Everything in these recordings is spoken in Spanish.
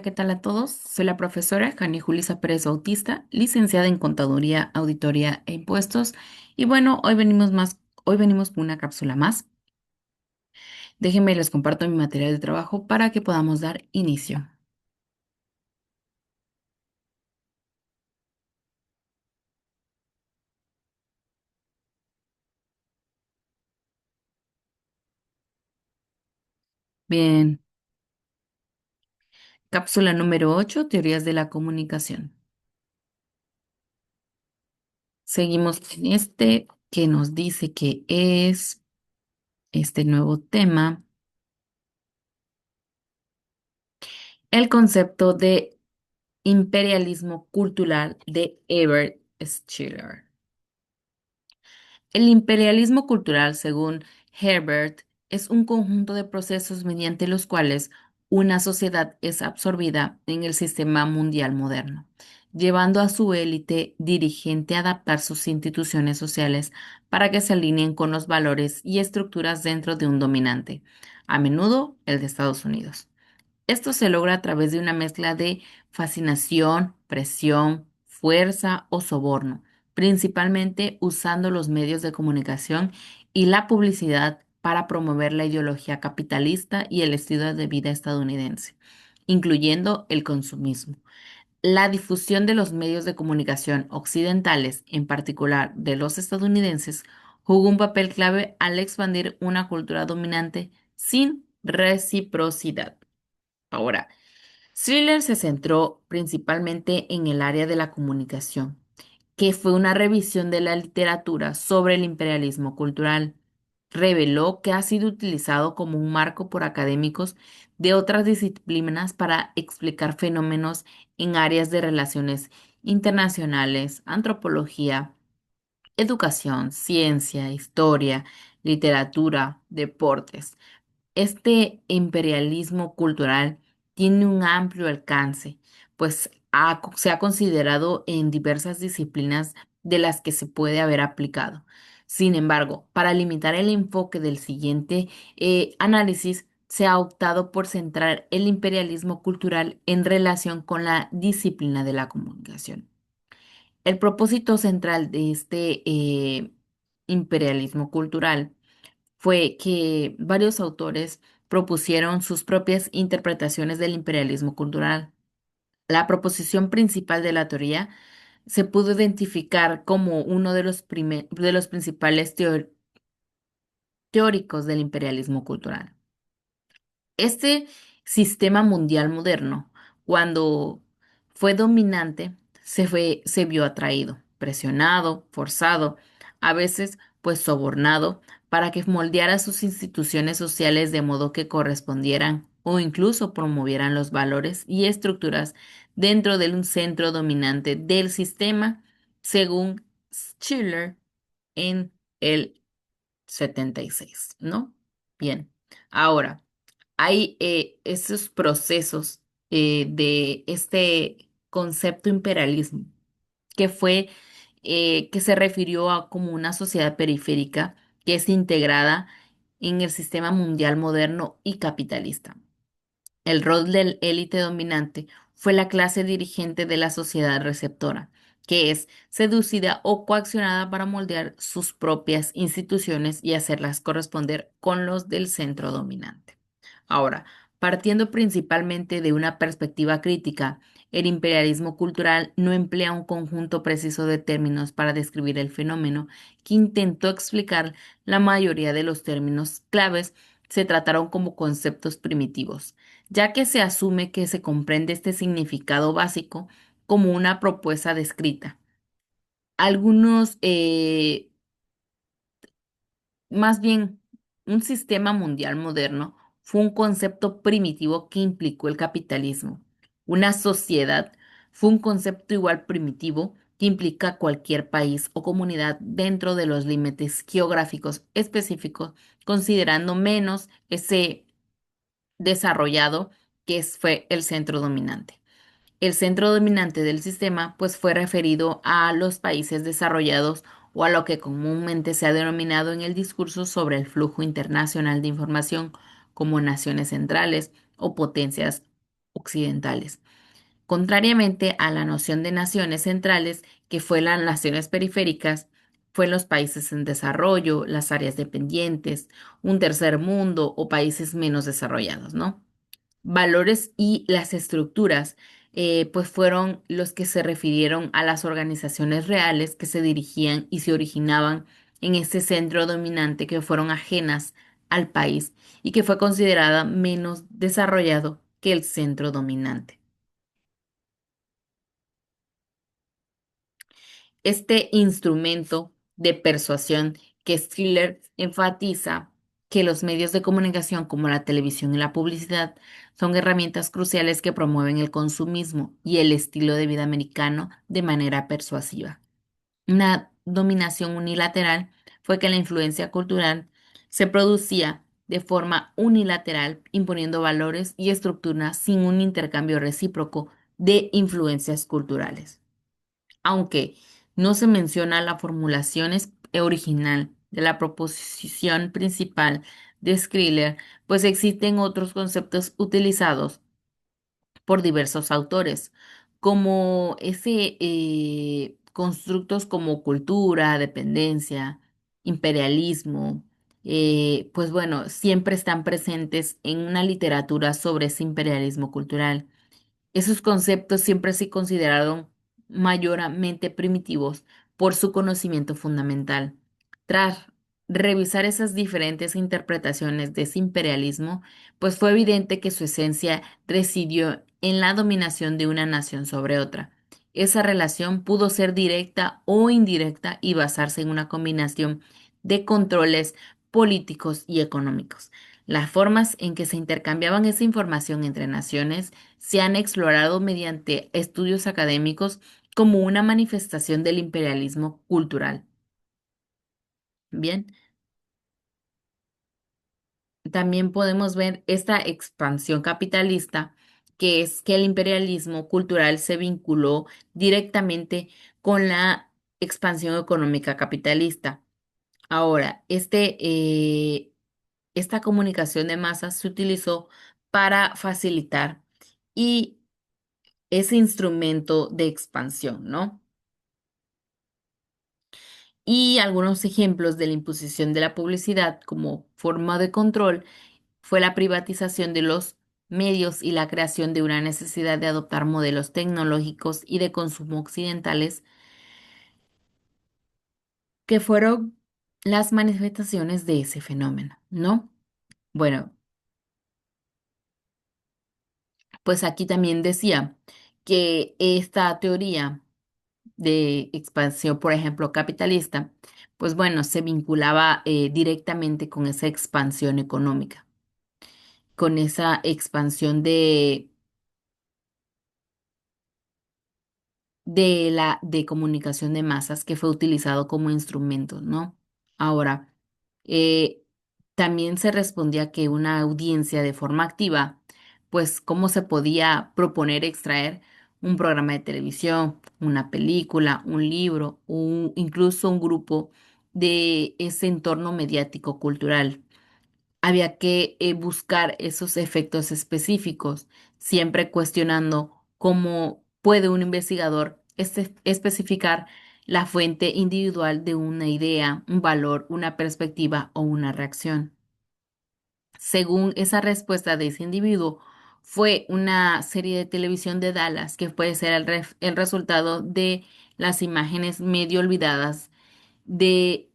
¿qué tal a todos? Soy la profesora Jani Julisa Pérez Bautista, licenciada en Contaduría, Auditoría e Impuestos. Y bueno, hoy venimos con una cápsula más. Déjenme les comparto mi material de trabajo para que podamos dar inicio. Bien, cápsula número 8, teorías de la comunicación. Seguimos en este que nos dice que es este nuevo tema, el concepto de imperialismo cultural de Ebert Schiller. El imperialismo cultural, según Herbert, es un conjunto de procesos mediante los cuales una sociedad es absorbida en el sistema mundial moderno, llevando a su élite dirigente a adaptar sus instituciones sociales para que se alineen con los valores y estructuras dentro de un dominante, a menudo el de Estados Unidos. Esto se logra a través de una mezcla de fascinación, presión, fuerza o soborno, principalmente usando los medios de comunicación y la publicidad para promover la ideología capitalista y el estilo de vida estadounidense, incluyendo el consumismo. La difusión de los medios de comunicación occidentales, en particular de los estadounidenses, jugó un papel clave al expandir una cultura dominante sin reciprocidad. Ahora, Thriller se centró principalmente en el área de la comunicación, que fue una revisión de la literatura sobre el imperialismo cultural. Reveló que ha sido utilizado como un marco por académicos de otras disciplinas para explicar fenómenos en áreas de relaciones internacionales, antropología, educación, ciencia, historia, literatura, deportes. Este imperialismo cultural tiene un amplio alcance, pues se ha considerado en diversas disciplinas de las que se puede haber aplicado. Sin embargo, para limitar el enfoque del siguiente análisis, se ha optado por centrar el imperialismo cultural en relación con la disciplina de la comunicación. El propósito central de este imperialismo cultural fue que varios autores propusieron sus propias interpretaciones del imperialismo cultural. La proposición principal de la teoría se pudo identificar como uno de de los principales teóricos del imperialismo cultural. Este sistema mundial moderno, cuando fue dominante, se vio atraído, presionado, forzado, a veces pues sobornado, para que moldeara sus instituciones sociales de modo que correspondieran o incluso promovieran los valores y estructuras dentro de un centro dominante del sistema, según Schiller en el 76, ¿no? Bien, ahora hay esos procesos de este concepto imperialismo, que se refirió a como una sociedad periférica que es integrada en el sistema mundial moderno y capitalista. El rol del élite dominante fue la clase dirigente de la sociedad receptora, que es seducida o coaccionada para moldear sus propias instituciones y hacerlas corresponder con los del centro dominante. Ahora, partiendo principalmente de una perspectiva crítica, el imperialismo cultural no emplea un conjunto preciso de términos para describir el fenómeno, que intentó explicar la mayoría de los términos claves se trataron como conceptos primitivos, ya que se asume que se comprende este significado básico como una propuesta descrita. Algunos más bien, un sistema mundial moderno fue un concepto primitivo que implicó el capitalismo. Una sociedad fue un concepto igual primitivo que implica cualquier país o comunidad dentro de los límites geográficos específicos, considerando menos ese desarrollado fue el centro dominante. El centro dominante del sistema pues fue referido a los países desarrollados o a lo que comúnmente se ha denominado en el discurso sobre el flujo internacional de información como naciones centrales o potencias occidentales. Contrariamente a la noción de naciones centrales, que fue las naciones periféricas, fue los países en desarrollo, las áreas dependientes, un tercer mundo o países menos desarrollados, ¿no? Valores y las estructuras, pues fueron los que se refirieron a las organizaciones reales que se dirigían y se originaban en ese centro dominante que fueron ajenas al país y que fue considerada menos desarrollado que el centro dominante. Este instrumento de persuasión que Stiller enfatiza que los medios de comunicación como la televisión y la publicidad son herramientas cruciales que promueven el consumismo y el estilo de vida americano de manera persuasiva. Una dominación unilateral fue que la influencia cultural se producía de forma unilateral, imponiendo valores y estructuras sin un intercambio recíproco de influencias culturales. Aunque no se menciona la formulación original de la proposición principal de Schiller, pues existen otros conceptos utilizados por diversos autores, como ese constructos como cultura, dependencia, imperialismo, pues bueno, siempre están presentes en una literatura sobre ese imperialismo cultural. Esos conceptos siempre se consideraron mayormente primitivos por su conocimiento fundamental. Tras revisar esas diferentes interpretaciones de ese imperialismo, pues fue evidente que su esencia residió en la dominación de una nación sobre otra. Esa relación pudo ser directa o indirecta y basarse en una combinación de controles políticos y económicos. Las formas en que se intercambiaban esa información entre naciones se han explorado mediante estudios académicos como una manifestación del imperialismo cultural. Bien, también podemos ver esta expansión capitalista, que es que el imperialismo cultural se vinculó directamente con la expansión económica capitalista. Ahora, esta comunicación de masas se utilizó para facilitar y ese instrumento de expansión, ¿no? Y algunos ejemplos de la imposición de la publicidad como forma de control fue la privatización de los medios y la creación de una necesidad de adoptar modelos tecnológicos y de consumo occidentales, que fueron las manifestaciones de ese fenómeno, ¿no? Bueno, pues aquí también decía que esta teoría de expansión, por ejemplo, capitalista, pues bueno, se vinculaba directamente con esa expansión económica, con esa expansión de comunicación de masas que fue utilizado como instrumento, ¿no? Ahora, eh, también se respondía que una audiencia de forma activa, pues cómo se podía proponer extraer un programa de televisión, una película, un libro, incluso un grupo de ese entorno mediático cultural. Había que buscar esos efectos específicos, siempre cuestionando cómo puede un investigador especificar la fuente individual de una idea, un valor, una perspectiva o una reacción. Según esa respuesta de ese individuo, fue una serie de televisión de Dallas que puede ser el resultado de las imágenes medio olvidadas de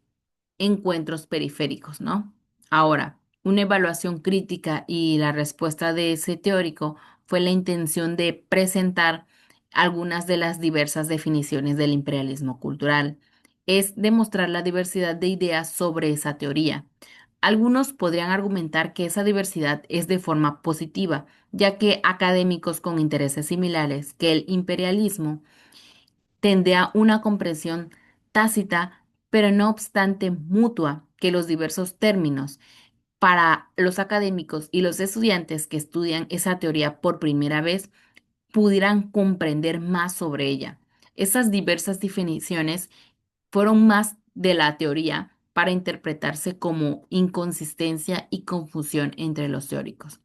encuentros periféricos, ¿no? Ahora, una evaluación crítica y la respuesta de ese teórico fue la intención de presentar algunas de las diversas definiciones del imperialismo cultural. Es demostrar la diversidad de ideas sobre esa teoría. Algunos podrían argumentar que esa diversidad es de forma positiva, ya que académicos con intereses similares que el imperialismo tende a una comprensión tácita, pero no obstante mutua, que los diversos términos para los académicos y los estudiantes que estudian esa teoría por primera vez pudieran comprender más sobre ella. Esas diversas definiciones fueron más de la teoría para interpretarse como inconsistencia y confusión entre los teóricos.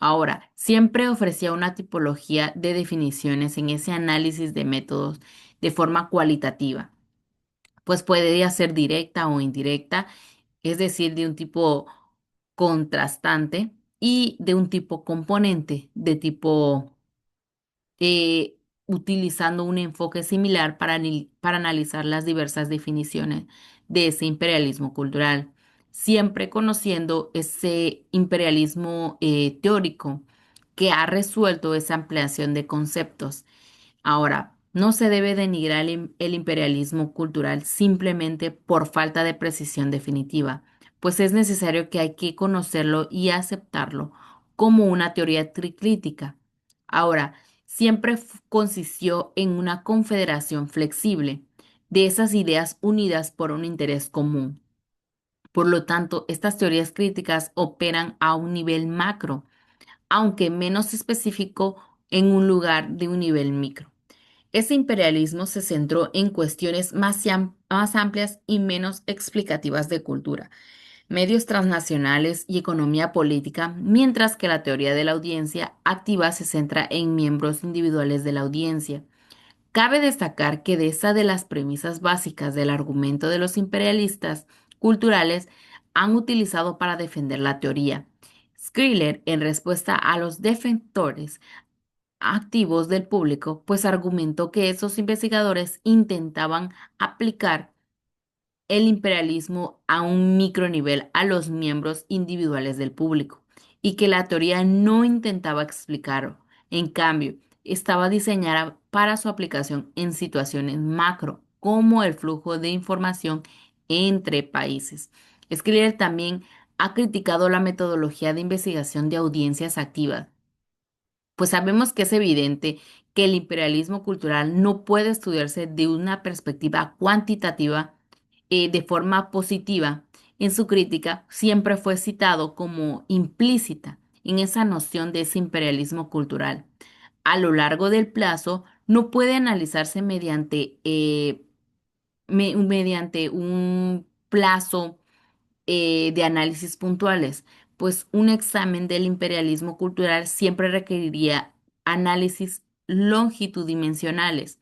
Ahora, siempre ofrecía una tipología de definiciones en ese análisis de métodos de forma cualitativa, pues podría ser directa o indirecta, es decir, de un tipo contrastante y de un tipo componente, de tipo utilizando un enfoque similar para analizar las diversas definiciones de ese imperialismo cultural, siempre conociendo ese imperialismo teórico que ha resuelto esa ampliación de conceptos. Ahora, no se debe denigrar el imperialismo cultural simplemente por falta de precisión definitiva, pues es necesario que hay que conocerlo y aceptarlo como una teoría triclítica. Ahora, siempre consistió en una confederación flexible de esas ideas unidas por un interés común. Por lo tanto, estas teorías críticas operan a un nivel macro, aunque menos específico en un lugar de un nivel micro. Ese imperialismo se centró en cuestiones más amplias y menos explicativas de cultura, medios transnacionales y economía política, mientras que la teoría de la audiencia activa se centra en miembros individuales de la audiencia. Cabe destacar que de esa de las premisas básicas del argumento de los imperialistas culturales han utilizado para defender la teoría. Skriller, en respuesta a los defensores activos del público, pues argumentó que esos investigadores intentaban aplicar el imperialismo a un micronivel a los miembros individuales del público y que la teoría no intentaba explicarlo. En cambio, estaba diseñada para su aplicación en situaciones macro, como el flujo de información entre países. Scriller también ha criticado la metodología de investigación de audiencias activas, pues sabemos que es evidente que el imperialismo cultural no puede estudiarse de una perspectiva cuantitativa de forma positiva. En su crítica siempre fue citado como implícita en esa noción de ese imperialismo cultural. A lo largo del plazo, no puede analizarse mediante un plazo de análisis puntuales, pues un examen del imperialismo cultural siempre requeriría análisis longitudinales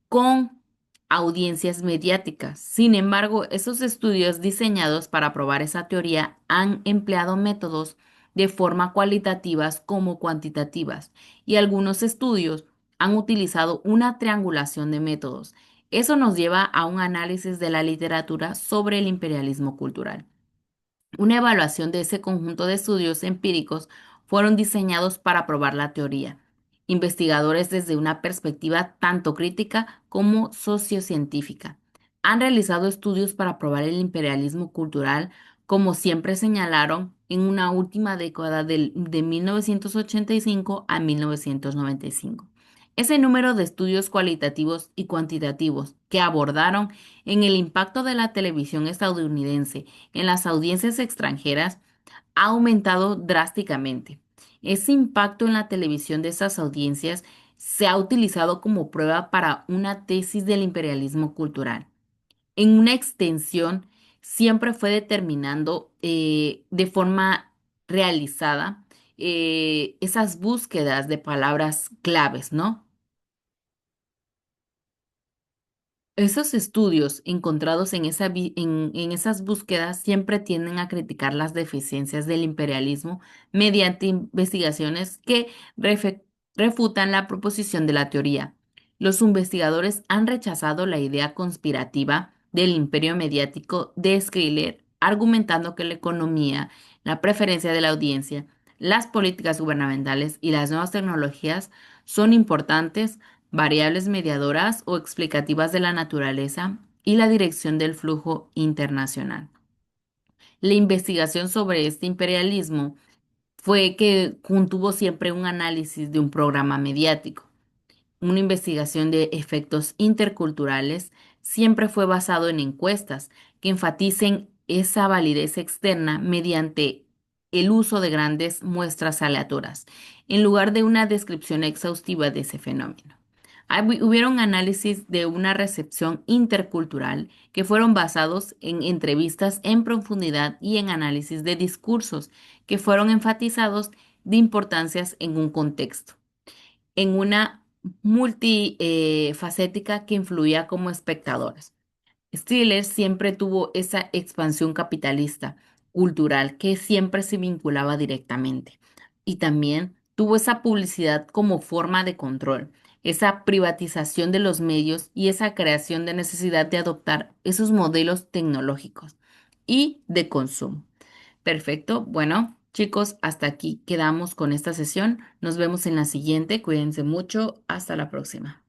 con audiencias mediáticas. Sin embargo, esos estudios diseñados para probar esa teoría han empleado métodos de forma cualitativas como cuantitativas, y algunos estudios han utilizado una triangulación de métodos. Eso nos lleva a un análisis de la literatura sobre el imperialismo cultural. Una evaluación de ese conjunto de estudios empíricos fueron diseñados para probar la teoría. Investigadores desde una perspectiva tanto crítica como sociocientífica han realizado estudios para probar el imperialismo cultural, como siempre señalaron, en una última década de 1985 a 1995. Ese número de estudios cualitativos y cuantitativos que abordaron en el impacto de la televisión estadounidense en las audiencias extranjeras ha aumentado drásticamente. Ese impacto en la televisión de esas audiencias se ha utilizado como prueba para una tesis del imperialismo cultural. En una extensión, siempre fue determinando de forma realizada esas búsquedas de palabras claves, ¿no? Esos estudios encontrados en esas búsquedas siempre tienden a criticar las deficiencias del imperialismo mediante investigaciones que refutan la proposición de la teoría. Los investigadores han rechazado la idea conspirativa del imperio mediático de Schiller, argumentando que la economía, la preferencia de la audiencia, las políticas gubernamentales y las nuevas tecnologías son importantes variables mediadoras o explicativas de la naturaleza y la dirección del flujo internacional. La investigación sobre este imperialismo fue que contuvo siempre un análisis de un programa mediático. Una investigación de efectos interculturales siempre fue basado en encuestas que enfaticen esa validez externa mediante el uso de grandes muestras aleatorias, en lugar de una descripción exhaustiva de ese fenómeno. Hubieron análisis de una recepción intercultural que fueron basados en entrevistas en profundidad y en análisis de discursos que fueron enfatizados de importancias en un contexto, en una multifacética que influía como espectadores. Steelers siempre tuvo esa expansión capitalista, cultural, que siempre se vinculaba directamente. Y también tuvo esa publicidad como forma de control, esa privatización de los medios y esa creación de necesidad de adoptar esos modelos tecnológicos y de consumo. Perfecto. Bueno, chicos, hasta aquí quedamos con esta sesión. Nos vemos en la siguiente. Cuídense mucho. Hasta la próxima.